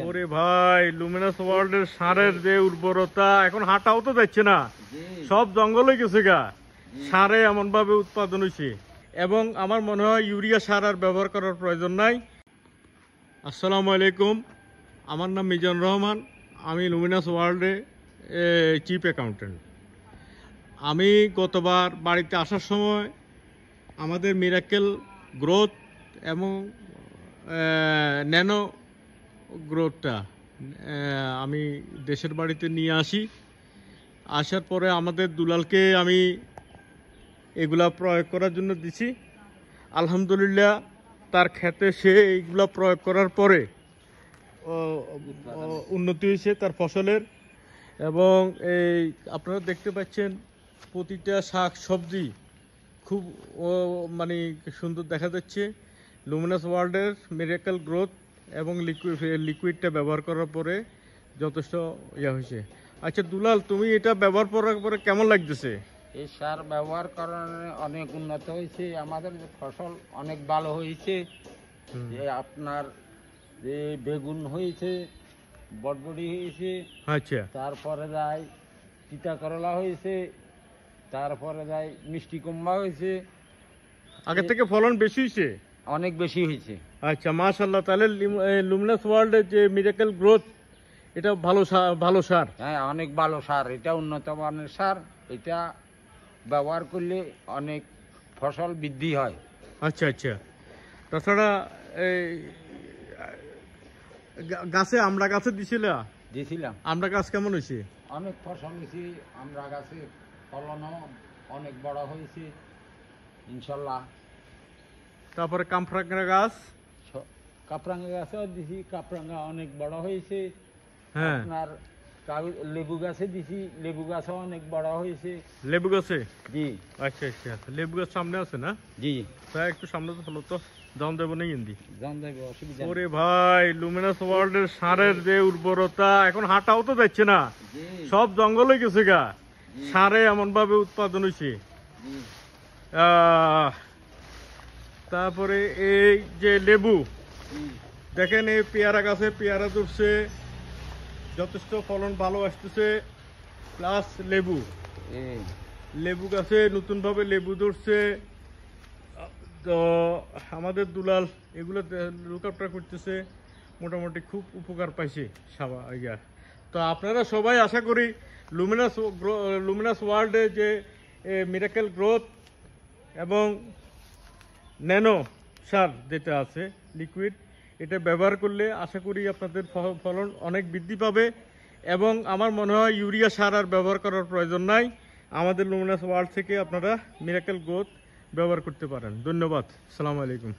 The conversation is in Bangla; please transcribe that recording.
ওরে ভাই, লুমিনাস ওয়ার্ল্ডের সারের যে উর্বরতা, এখন হাঁটাও তো যাচ্ছে না, সব জঙ্গলে গেছে গা। সারে এমন ভাবে উৎপাদন হয়েছে, এবং আমার মনে হয় ইউরিয়া সার আর ব্যবহার করার প্রয়োজন নাই। আসসালামু আলাইকুম, আমার নাম মিজানুর রহমান। আমি লুমিনাস ওয়ার্ল্ডে চিফ অ্যাকাউন্টেন্ট। আমি গতবার বাড়িতে আসার সময় আমাদের মিরাকেল গ্রোথ এবং ন্যানো গ্রোথটা আমি দেশের বাড়িতে নিয়ে আসি। আসার পরে আমাদের দুলালকে আমি এগুলা প্রয়োগ করার জন্য দিছি। আলহামদুলিল্লাহ, তার ক্ষেতে সে এইগুলা প্রয়োগ করার পরে উন্নতি হয়েছে তার ফসলের। এবং এই আপনারা দেখতে পাচ্ছেন প্রতিটা শাক সবজি খুব মানে সুন্দর দেখা যাচ্ছে। লুমিনাস ওয়ার্ল্ডের মিরাকেল গ্রোথ এবং লিকুইডটা ব্যবহার করার পরে যথেষ্ট হয়েছে। আচ্ছা দুলাল, তুমি এটা ব্যবহার করার পরে কেমন লাগতেছে? এই সার ব্যবহার করার অনেক উন্নত হয়েছে, আমাদের ফসল অনেক ভালো হয়েছে। যে আপনার যে বেগুন হয়েছে, বটবটি হয়েছে, আচ্ছা, তারপরে যায় তিতা করলা হয়েছে, তারপরে যায় মিষ্টি কুমড়া হয়েছে। আগে থেকে ফলন বেশি হয়েছে, অনেক বেশি হয়েছে। আচ্ছা মাশাআল্লাহ। তাহলে লুমিনাস ওয়ার্ল্ডের যে মিরাকেল গ্রোথ, এটা ভালো সার। হ্যাঁ, অনেক ভালো সার, এটা উন্নত মানের সার। এটা ব্যবহার করলে অনেক ফসল বৃদ্ধি হয়। আচ্ছা আচ্ছা। তাছাড়া এই আমরা গাছে দিয়েছিলাম। আমরা গাছ কেমন হয়েছে? অনেক ফসল হয়েছে, আমরা গাছে ফলনও অনেক বড় হয়েছে ইনশাল্লাহ। তারপরে কামরাঙ্গা গাছ, কাপরাঙ্গা গাছেও দিছি, কাপরাঙ্গা অনেক বড় হয়েছে। হ্যাঁ, আপনার লেবু গাছে দিছি, লেবু গাছও অনেক বড় হয়েছে। লেবু গাছে? জি। আচ্ছা আচ্ছা, লেবু গাছ সামনে আছে না? জি। তাই একটু সামনে তো হলো, তো জান দেবো না হিন্দি। জান দেবে, অসুবিধা। ওরে ভাই, লুমিনাস ওয়ার্ল্ডের সারের যে উর্বরতা, এখন হাঁটাও তো যাচ্ছে না, সব জঙ্গলে গেছে গা। সারে এমন ভাবে উৎপাদন হয়েছে। তারপরে এই যে লেবু দেখেন, এই পেয়ারা গাছে পেয়ারা ধরছে, যথেষ্ট ফলন ভালো আসতেছে। প্লাস লেবু গাছে নতুন ভাবে লেবু ধরছে। তো আমাদের দুলাল এগুলো লুকআপটা করতেছে, মোটামুটি খুব উপকার পাইছে সবাই। তো আপনারা সবাই আশা করি লুমিনাস ওয়ার্ল্ডে যে মিরাকেল গ্রোথ এবং ন্যানো সার যেটা আছে লিকুইড, এটা ব্যবহার করলে আশা করি আপনাদের ফলন অনেক বৃদ্ধি পাবে। এবং আমার মনে হয় ইউরিয়া সার আর ব্যবহার করার প্রয়োজন নাই। আমাদের লুমিনাস ওয়ার্ল্ড থেকে আপনারা মিরাকেল গ্রোথ ব্যবহার করতে পারেন। ধন্যবাদ, আসসালামু আলাইকুম।